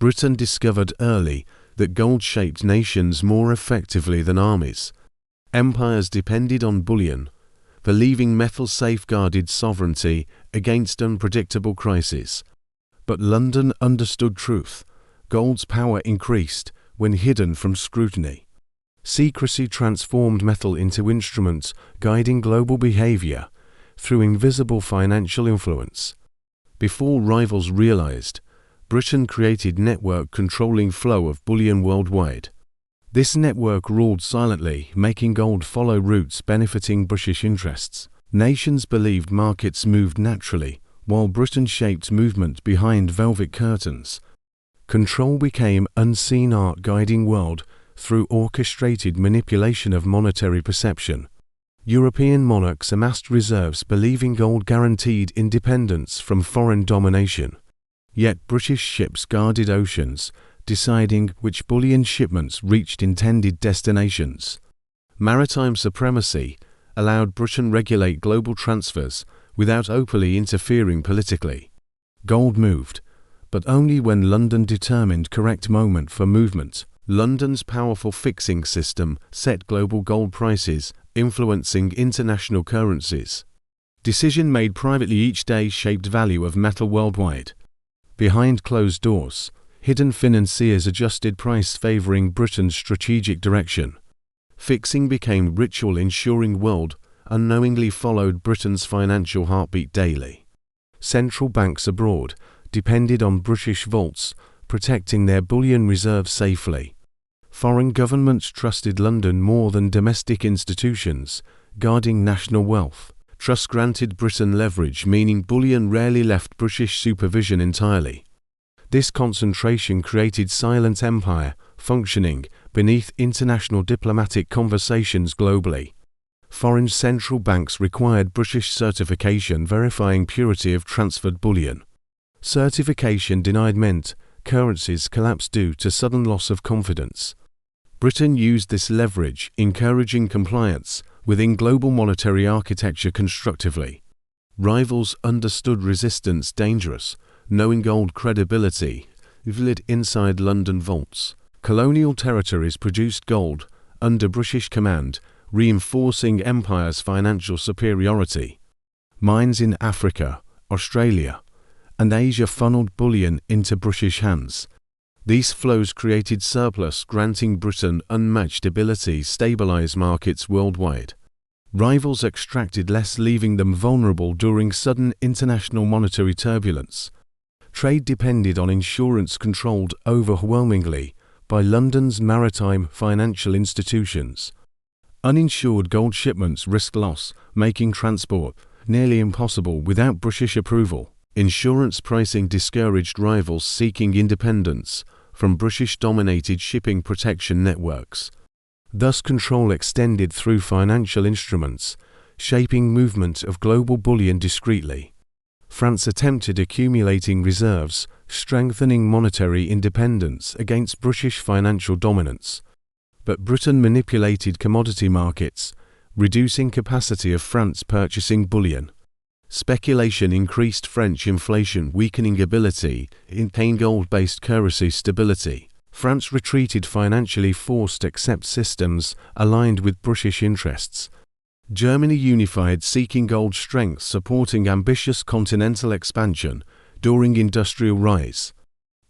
Britain discovered early that gold shaped nations more effectively than armies. Empires depended on bullion, believing metal safeguarded sovereignty against unpredictable crises. But London understood truth. Gold's power increased when hidden from scrutiny. Secrecy transformed metal into instruments guiding global behavior through invisible financial influence. Before rivals realized, Britain created network controlling flow of bullion worldwide. This network ruled silently, making gold follow routes benefiting British interests. Nations believed markets moved naturally, while Britain shaped movement behind velvet curtains. Control became unseen art guiding world through orchestrated manipulation of monetary perception. European monarchs amassed reserves believing gold guaranteed independence from foreign domination. Yet British ships guarded oceans, deciding which bullion shipments reached intended destinations. Maritime supremacy allowed Britain regulate global transfers without openly interfering politically. Gold moved, but only when London determined correct moment for movement. London's powerful fixing system set global gold prices, influencing international currencies. Decision made privately each day shaped value of metal worldwide. Behind closed doors, hidden financiers adjusted price favoring Britain's strategic direction. Fixing became ritual ensuring world unknowingly followed Britain's financial heartbeat daily. Central banks abroad depended on British vaults, protecting their bullion reserves safely. Foreign governments trusted London more than domestic institutions, guarding national wealth. Trust granted Britain leverage, meaning bullion rarely left British supervision entirely. This concentration created silent empire, functioning beneath international diplomatic conversations globally. Foreign central banks required British certification verifying purity of transferred bullion. Certification denied meant currencies collapsed due to sudden loss of confidence. Britain used this leverage, encouraging compliance within global monetary architecture constructively. Rivals understood resistance dangerous, knowing gold credibility lived inside London vaults. Colonial territories produced gold under British command, reinforcing empire's financial superiority. Mines in Africa, Australia, and Asia funneled bullion into British hands. These flows created surplus, granting Britain unmatched ability to stabilize markets worldwide. Rivals extracted less, leaving them vulnerable during sudden international monetary turbulence. Trade depended on insurance controlled overwhelmingly by London's maritime financial institutions. Uninsured gold shipments risked loss, making transport nearly impossible without British approval. Insurance pricing discouraged rivals seeking independence from British-dominated shipping protection networks. Thus control extended through financial instruments, shaping movement of global bullion discreetly. France attempted accumulating reserves, strengthening monetary independence against British financial dominance. But Britain manipulated commodity markets, reducing capacity of France purchasing bullion. Speculation increased French inflation, weakening ability to maintain gold-based currency stability. France retreated financially forced to accept systems aligned with British interests. Germany unified, seeking gold strength, supporting ambitious continental expansion during industrial rise.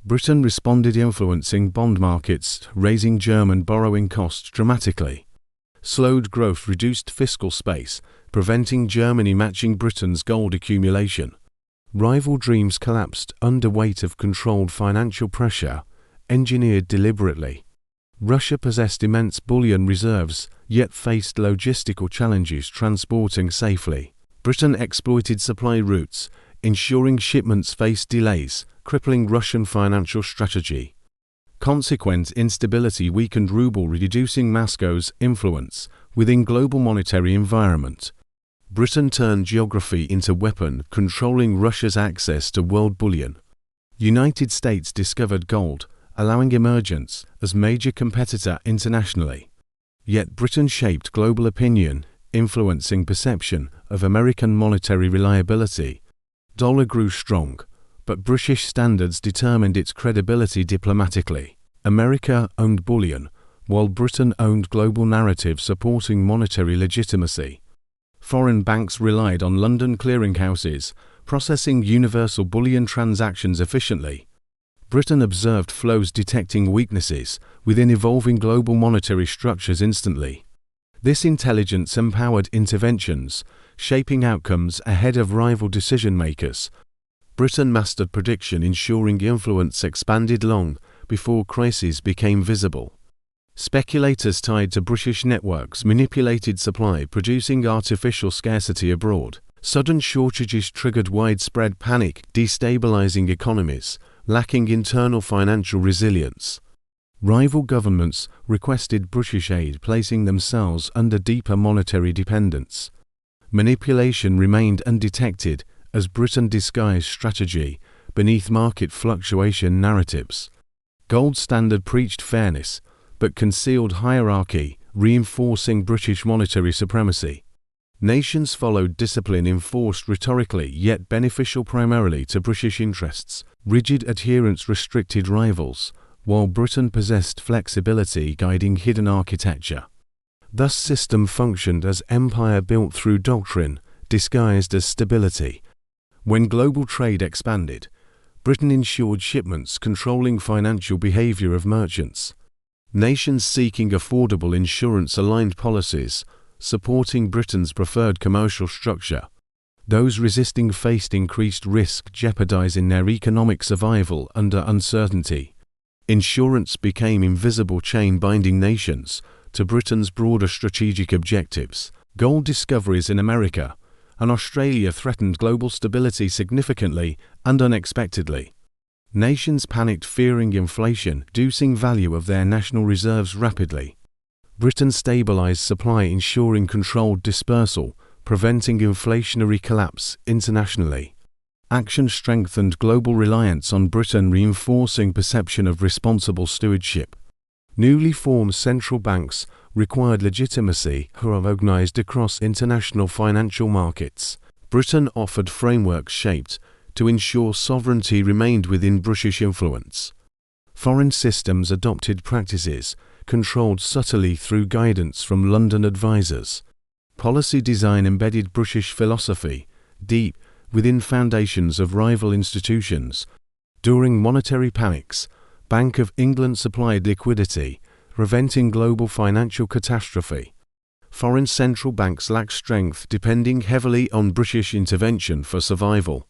Britain responded, influencing bond markets, raising German borrowing costs dramatically. Slowed growth reduced fiscal space, preventing Germany matching Britain's gold accumulation. Rival dreams collapsed under weight of controlled financial pressure, engineered deliberately. Russia possessed immense bullion reserves, yet faced logistical challenges transporting safely. Britain exploited supply routes, ensuring shipments faced delays, crippling Russian financial strategy. Consequent instability weakened ruble, reducing Moscow's influence within global monetary environment. Britain turned geography into weapon, controlling Russia's access to world bullion. United States discovered gold, allowing emergence as major competitor internationally. Yet Britain shaped global opinion, influencing perception of American monetary reliability. Dollar grew strong, but British standards determined its credibility diplomatically. America owned bullion, while Britain owned global narrative supporting monetary legitimacy. Foreign banks relied on London clearinghouses, processing universal bullion transactions efficiently. Britain observed flows detecting weaknesses within evolving global monetary structures instantly. This intelligence empowered interventions, shaping outcomes ahead of rival decision-makers. Britain mastered prediction, ensuring influence expanded long before crises became visible. Speculators tied to British networks manipulated supply, producing artificial scarcity abroad. Sudden shortages triggered widespread panic, destabilizing economies, lacking internal financial resilience. Rival governments requested British aid, placing themselves under deeper monetary dependence. Manipulation remained undetected as Britain disguised strategy beneath market fluctuation narratives. Gold standard preached fairness, but concealed hierarchy, reinforcing British monetary supremacy. Nations followed discipline enforced rhetorically yet beneficial primarily to British interests. Rigid adherence restricted rivals, while Britain possessed flexibility guiding hidden architecture. Thus system functioned as empire built through doctrine, disguised as stability. When global trade expanded, Britain ensured shipments, controlling financial behavior of merchants. Nations seeking affordable insurance-aligned policies, supporting Britain's preferred commercial structure. Those resisting faced increased risk, jeopardizing their economic survival under uncertainty. Insurance became invisible chain binding nations to Britain's broader strategic objectives. Gold discoveries in America and Australia threatened global stability significantly and unexpectedly. Nations panicked, fearing inflation, reducing value of their national reserves rapidly. Britain stabilized supply, ensuring controlled dispersal, preventing inflationary collapse internationally. Action strengthened global reliance on Britain, reinforcing perception of responsible stewardship. Newly formed central banks required legitimacy, recognized across international financial markets. Britain offered frameworks shaped to ensure sovereignty remained within British influence. Foreign systems adopted practices controlled subtly through guidance from London advisors. Policy design embedded British philosophy deep within foundations of rival institutions. During monetary panics, Bank of England supplied liquidity, preventing global financial catastrophe. Foreign central banks lacked strength, depending heavily on British intervention for survival.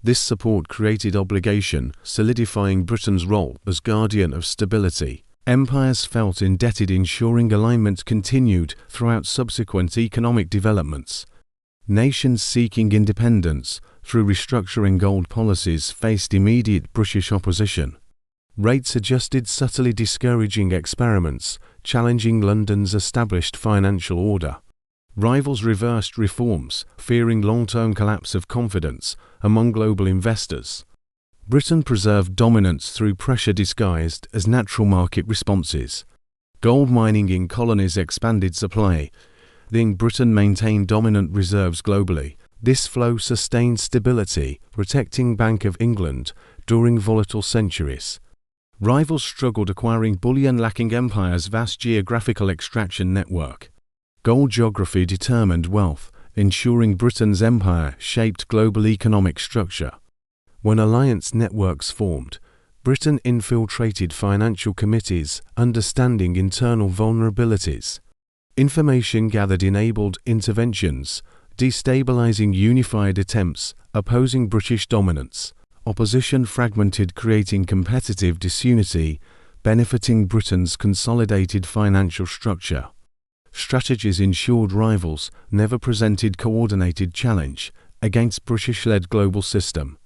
This support created obligation, solidifying Britain's role as guardian of stability. Empires felt indebted, ensuring alignment continued throughout subsequent economic developments. Nations seeking independence through restructuring gold policies faced immediate British opposition. Rates adjusted subtly, discouraging experiments, challenging London's established financial order. Rivals reversed reforms, fearing long-term collapse of confidence among global investors. Britain preserved dominance through pressure disguised as natural market responses. Gold mining in colonies expanded supply. Britain maintained dominant reserves globally. This flow sustained stability, protecting Bank of England during volatile centuries. Rivals struggled, acquiring bullion, lacking empire's vast geographical extraction network. Gold geography determined wealth, ensuring Britain's empire shaped global economic structure. When alliance networks formed, Britain infiltrated financial committees, understanding internal vulnerabilities. Information gathered enabled interventions, destabilizing unified attempts, opposing British dominance. Opposition fragmented, creating competitive disunity, benefiting Britain's consolidated financial structure. Strategies ensured rivals never presented coordinated challenge against British-led global system.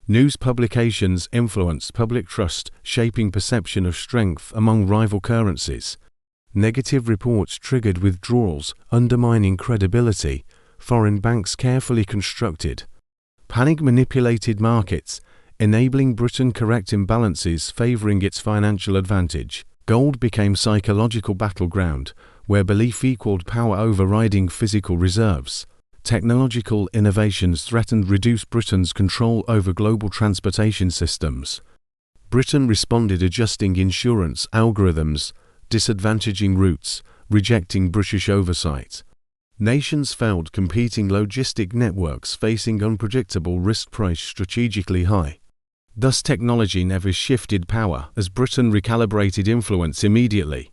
News publications influenced public trust, shaping perception of strength among rival currencies. Negative reports triggered withdrawals, undermining credibility. Foreign banks carefully constructed. Panic manipulated markets, enabling Britain correct imbalances, favoring its financial advantage. Gold became psychological battleground, where belief equaled power, overriding physical reserves. Technological innovations threatened reduce Britain's control over global transportation systems. Britain responded adjusting insurance algorithms, disadvantaging routes, rejecting British oversight. Nations felt competing logistic networks facing unpredictable risk price strategically high. Thus technology never shifted power as Britain recalibrated influence immediately.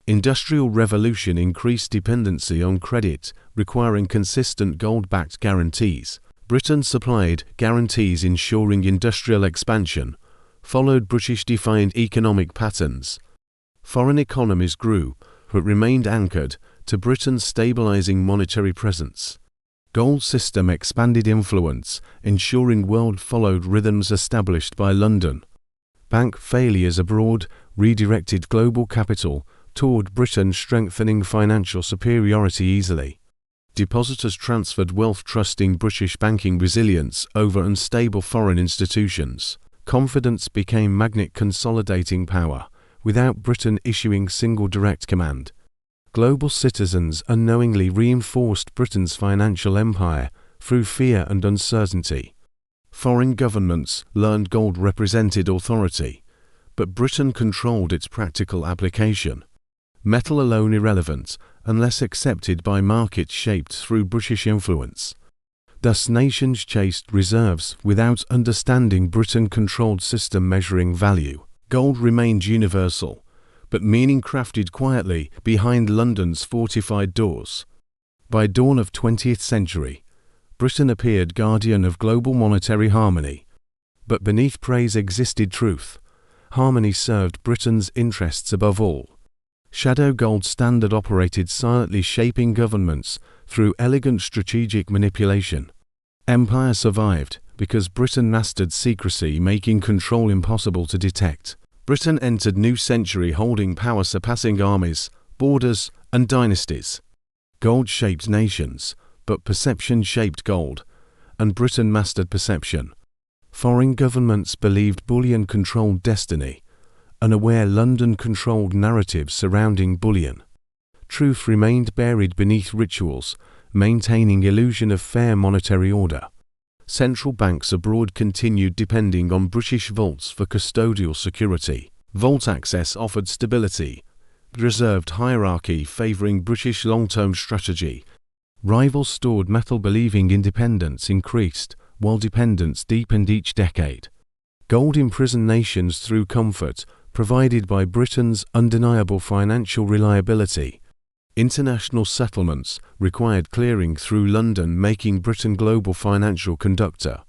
Industrial revolution increased dependency on credit, requiring consistent gold-backed guarantees. Britain supplied guarantees ensuring industrial expansion, followed British-defined economic patterns. Foreign economies grew, but remained anchored to Britain's stabilizing monetary presence. Gold system expanded influence, ensuring world followed rhythms established by London. Bank failures abroad redirected global capital toward Britain, strengthening financial superiority easily. Depositors transferred wealth, trusting British banking resilience over unstable foreign institutions. Confidence became magnet, consolidating power, without Britain issuing single direct command. Global citizens unknowingly reinforced Britain's financial empire through fear and uncertainty. Foreign governments learned gold represented authority, but Britain controlled its practical application. Metal alone irrelevant, unless accepted by markets shaped through British influence. Thus nations chased reserves without understanding Britain-controlled system measuring value. Gold remained universal, but meaning crafted quietly behind London's fortified doors. By dawn of 20th century, Britain appeared guardian of global monetary harmony. But beneath praise existed truth. Harmony served Britain's interests above all. Shadow gold standard operated silently, shaping governments through elegant strategic manipulation. Empire survived because Britain mastered secrecy, making control impossible to detect. Britain entered new century holding power surpassing armies, borders, and dynasties. Gold shaped nations, but perception shaped gold, and Britain mastered perception. Foreign governments believed bullion controlled destiny, unaware London controlled narratives surrounding bullion. Truth remained buried beneath rituals, maintaining illusion of fair monetary order. Central banks abroad continued depending on British vaults for custodial security. Vault access offered stability, reserved hierarchy favoring British long-term strategy. Rivals stored metal believing independence increased, while dependence deepened each decade. Gold imprisoned nations through comfort, provided by Britain's undeniable financial reliability. International settlements required clearing through London, making Britain global financial conductor.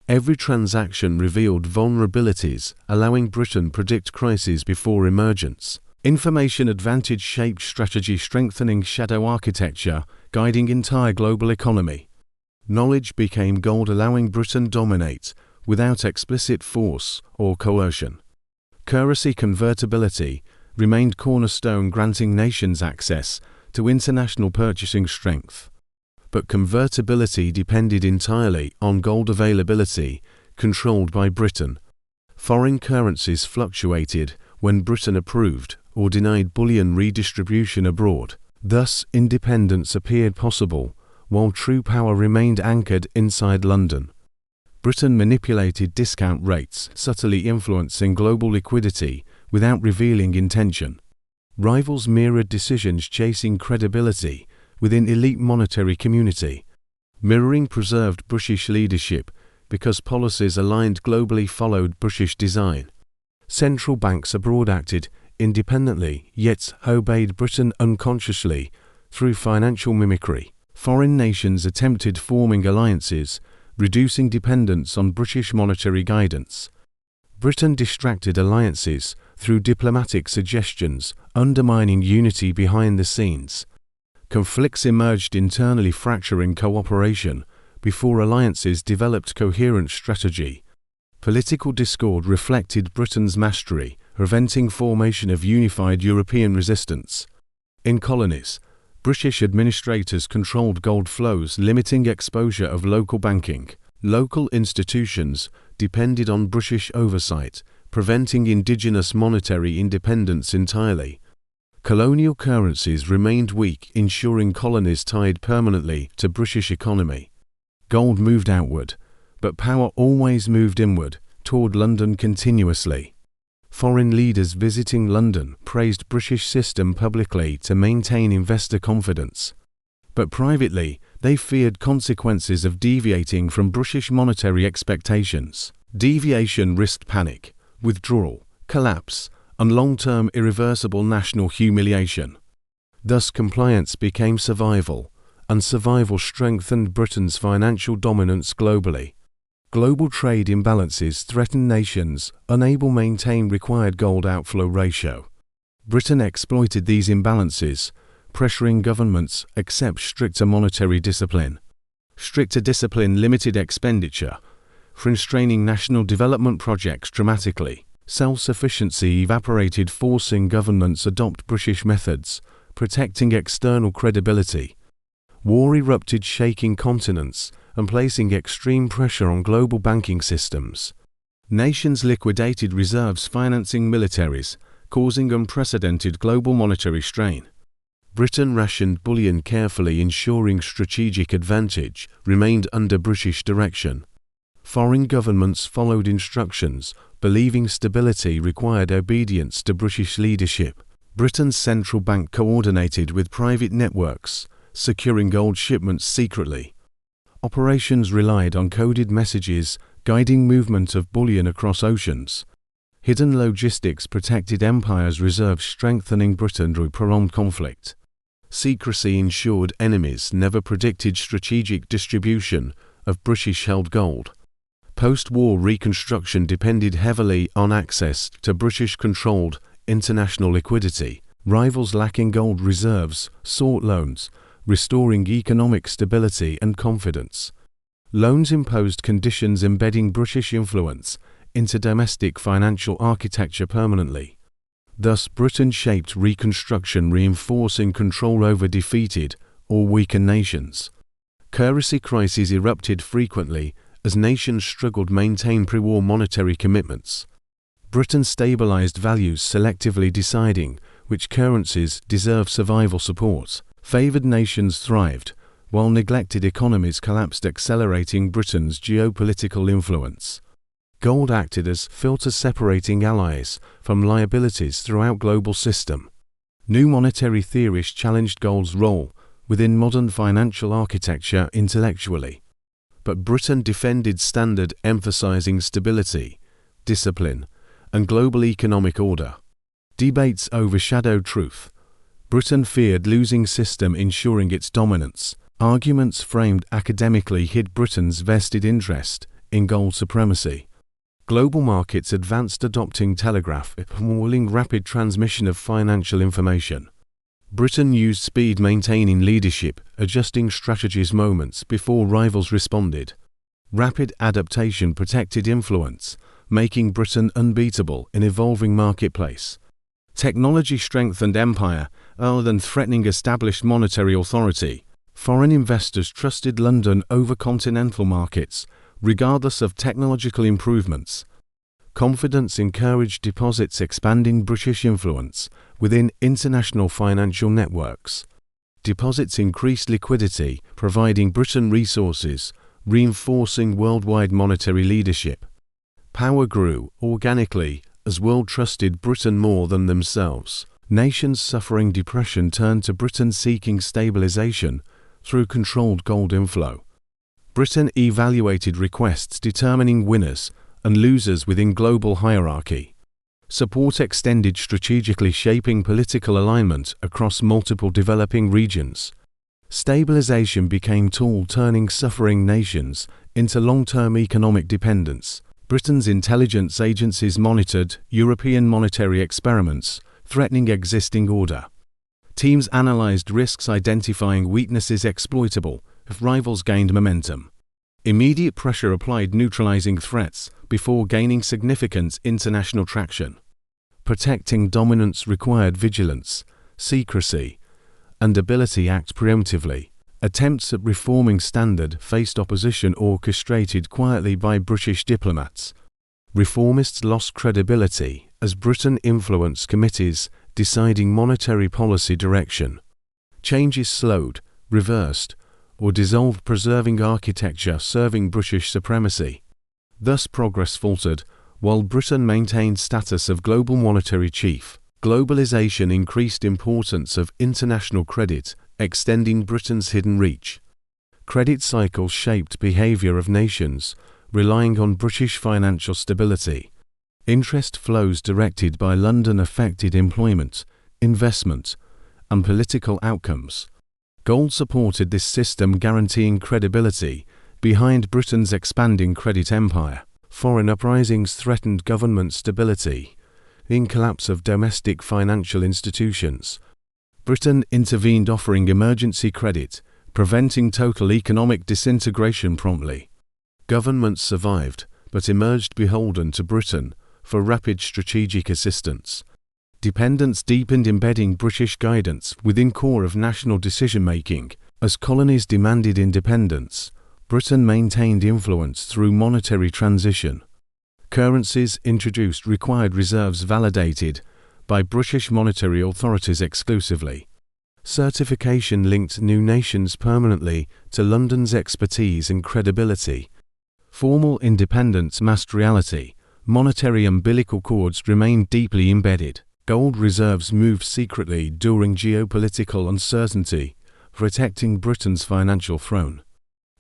Every transaction revealed vulnerabilities, allowing Britain predict crises before emergence. Information advantage shaped strategy, strengthening shadow architecture, guiding entire global economy. Knowledge became gold, allowing Britain dominate, without explicit force or coercion. Currency convertibility remained cornerstone, granting nations access to international purchasing strength. But convertibility depended entirely on gold availability, controlled by Britain. Foreign currencies fluctuated when Britain approved or denied bullion redistribution abroad. Thus, independence appeared possible, while true power remained anchored inside London. Britain manipulated discount rates, subtly influencing global liquidity without revealing intention. Rivals mirrored decisions, chasing credibility within elite monetary community. Mirroring preserved British leadership because policies aligned globally followed British design. Central banks abroad acted independently, yet obeyed Britain unconsciously through financial mimicry. Foreign nations attempted forming alliances, reducing dependence on British monetary guidance. Britain distracted alliances through diplomatic suggestions, undermining unity behind the scenes. Conflicts emerged internally, fracturing cooperation before alliances developed coherent strategy. Political discord reflected Britain's mastery, preventing formation of unified European resistance. In colonies, British administrators controlled gold flows, limiting exposure of local banking. Local institutions depended on British oversight, preventing indigenous monetary independence entirely. Colonial currencies remained weak, ensuring colonies tied permanently to British economy. Gold moved outward, but power always moved inward, toward London continuously. Foreign leaders visiting London praised British system publicly to maintain investor confidence. But privately, they feared consequences of deviating from British monetary expectations. Deviation risked panic, withdrawal, collapse, and long-term irreversible national humiliation. Thus compliance became survival, and survival strengthened Britain's financial dominance globally. Global trade imbalances threatened nations unable to maintain required gold outflow ratio. Britain exploited these imbalances, pressuring governments to accept stricter monetary discipline. Stricter discipline limited expenditure, constraining national development projects dramatically. Self-sufficiency evaporated, forcing governments to adopt British methods, protecting external credibility. War erupted, shaking continents and placing extreme pressure on global banking systems. Nations liquidated reserves, financing militaries, causing unprecedented global monetary strain. Britain rationed bullion carefully, ensuring strategic advantage remained under British direction. Foreign governments followed instructions, believing stability required obedience to British leadership. Britain's central bank coordinated with private networks, securing gold shipments secretly. Operations relied on coded messages, guiding movement of bullion across oceans. Hidden logistics protected empires' reserves, strengthening Britain through prolonged conflict. Secrecy ensured enemies never predicted strategic distribution of British-held gold. Post-war reconstruction depended heavily on access to British-controlled international liquidity. Rivals lacking gold reserves sought loans, restoring economic stability and confidence. Loans imposed conditions embedding British influence into domestic financial architecture permanently. Thus, Britain shaped reconstruction, reinforcing control over defeated or weakened nations. Currency crises erupted frequently as nations struggled to maintain pre-war monetary commitments. Britain stabilized values, selectively deciding which currencies deserve survival support. Favored nations thrived, while neglected economies collapsed, accelerating Britain's geopolitical influence. Gold acted as filter, separating allies from liabilities throughout global system. New monetary theories challenged gold's role within modern financial architecture intellectually. But Britain defended standard, emphasizing stability, discipline, and global economic order. Debates overshadowed truth. Britain feared losing system, ensuring its dominance. Arguments framed academically hid Britain's vested interest in gold supremacy. Global markets advanced, adopting telegraph, enabling rapid transmission of financial information. Britain used speed, maintaining leadership, adjusting strategies moments before rivals responded. Rapid adaptation protected influence, making Britain unbeatable in evolving marketplace. Technology strengthened empire rather than threatening established monetary authority. Foreign investors trusted London over continental markets, regardless of technological improvements. Confidence encouraged deposits, expanding British influence within international financial networks. Deposits increased liquidity, providing Britain resources, reinforcing worldwide monetary leadership. Power grew organically as world trusted Britain more than themselves. Nations suffering depression turned to Britain, seeking stabilization through controlled gold inflow. Britain evaluated requests, determining winners and losers within global hierarchy. Support extended strategically, shaping political alignment across multiple developing regions. Stabilization became tool, turning suffering nations into long-term economic dependence. Britain's intelligence agencies monitored European monetary experiments, threatening existing order. Teams analyzed risks, identifying weaknesses exploitable if rivals gained momentum. Immediate pressure applied, neutralizing threats before gaining significant international traction. Protecting dominance required vigilance, secrecy, and ability to act preemptively. Attempts at reforming standard faced opposition, orchestrated quietly by British diplomats. Reformists lost credibility as Britain influenced committees deciding monetary policy direction. Change is slowed, reversed, or dissolved, preserving architecture serving British supremacy. Thus progress faltered, while Britain maintained status of global monetary chief. Globalization increased importance of international credit, extending Britain's hidden reach. Credit cycles shaped behavior of nations, relying on British financial stability. Interest flows directed by London affected employment, investment, and political outcomes. Gold supported this system, guaranteeing credibility behind Britain's expanding credit empire. Foreign uprisings threatened government stability. In collapse of domestic financial institutions, Britain intervened, offering emergency credit, preventing total economic disintegration promptly. Governments survived, but emerged beholden to Britain for rapid strategic assistance. Dependence deepened, embedding British guidance within core of national decision-making. As colonies demanded independence, Britain maintained influence through monetary transition. Currencies introduced required reserves validated by British monetary authorities exclusively. Certification linked new nations permanently to London's expertise and credibility. Formal independence masked reality. Monetary umbilical cords remained deeply embedded. Gold reserves moved secretly during geopolitical uncertainty, protecting Britain's financial throne.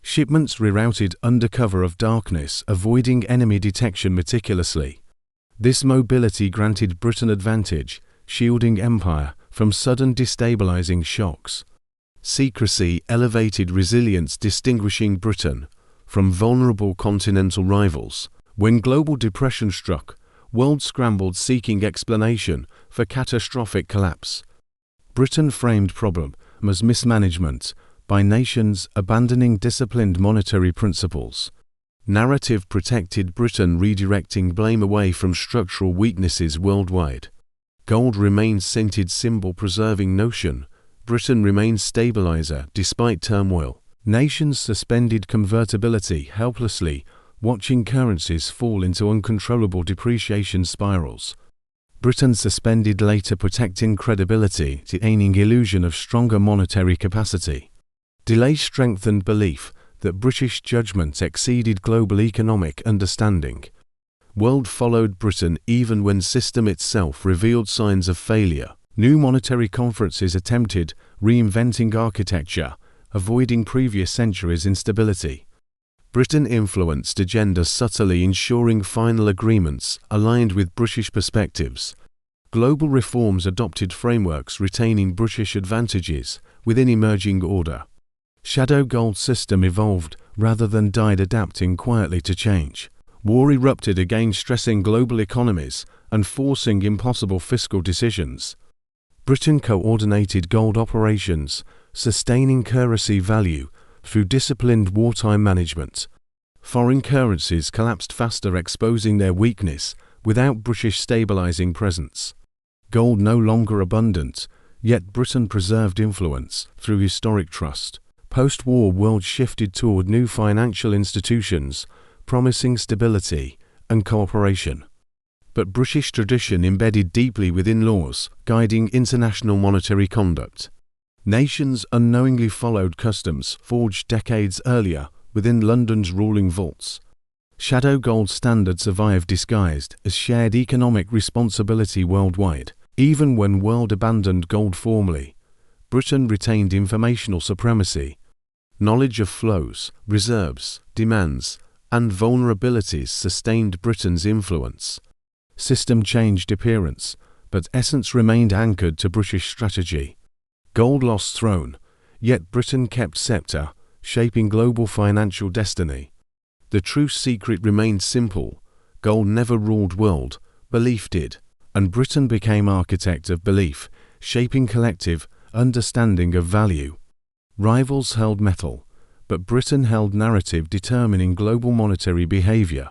Shipments rerouted under cover of darkness, avoiding enemy detection meticulously. This mobility granted Britain advantage, shielding empire from sudden destabilizing shocks. Secrecy elevated resilience, distinguishing Britain from vulnerable continental rivals. When global depression struck, world scrambled, seeking explanation for catastrophic collapse. Britain framed problem as mismanagement by nations abandoning disciplined monetary principles. Narrative protected Britain, redirecting blame away from structural weaknesses worldwide. Gold remained scented symbol, preserving notion. Britain remained stabilizer despite turmoil. Nations suspended convertibility helplessly, watching currencies fall into uncontrollable depreciation spirals. Britain suspended later, protecting credibility, retaining illusion of stronger monetary capacity. Delay strengthened belief that British judgment exceeded global economic understanding. World followed Britain even when system itself revealed signs of failure. New monetary conferences attempted reinventing architecture, avoiding previous centuries' instability. Britain influenced agenda subtly, ensuring final agreements aligned with British perspectives. Global reforms adopted frameworks retaining British advantages within emerging order. Shadow gold system evolved rather than died, adapting quietly to change. War erupted again, stressing global economies and forcing impossible fiscal decisions. Britain coordinated gold operations, sustaining currency value through disciplined wartime management. Foreign currencies collapsed faster, exposing their weakness without British stabilizing presence. Gold no longer abundant, yet Britain preserved influence through historic trust. Post-war world shifted toward new financial institutions, promising stability and cooperation. But British tradition embedded deeply within laws, guiding international monetary conduct. Nations unknowingly followed customs forged decades earlier within London's ruling vaults. Shadow gold standards survived disguised as shared economic responsibility worldwide. Even when world abandoned gold formally, Britain retained informational supremacy. Knowledge of flows, reserves, demands, and vulnerabilities sustained Britain's influence. System changed appearance, but essence remained anchored to British strategy. Gold lost throne, yet Britain kept scepter, shaping global financial destiny. The true secret remained simple: gold never ruled world, belief did, and Britain became architect of belief, shaping collective understanding of value. Rivals held metal, but Britain held narrative, determining global monetary behavior.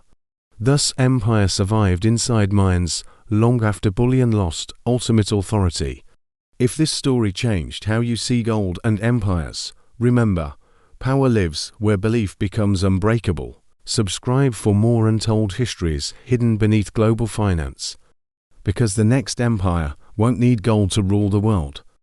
Thus empire survived inside minds long after bullion lost ultimate authority. If this story changed how you see gold and empires, remember, power lives where belief becomes unbreakable. Subscribe for more untold histories hidden beneath global finance. Because the next empire won't need gold to rule the world.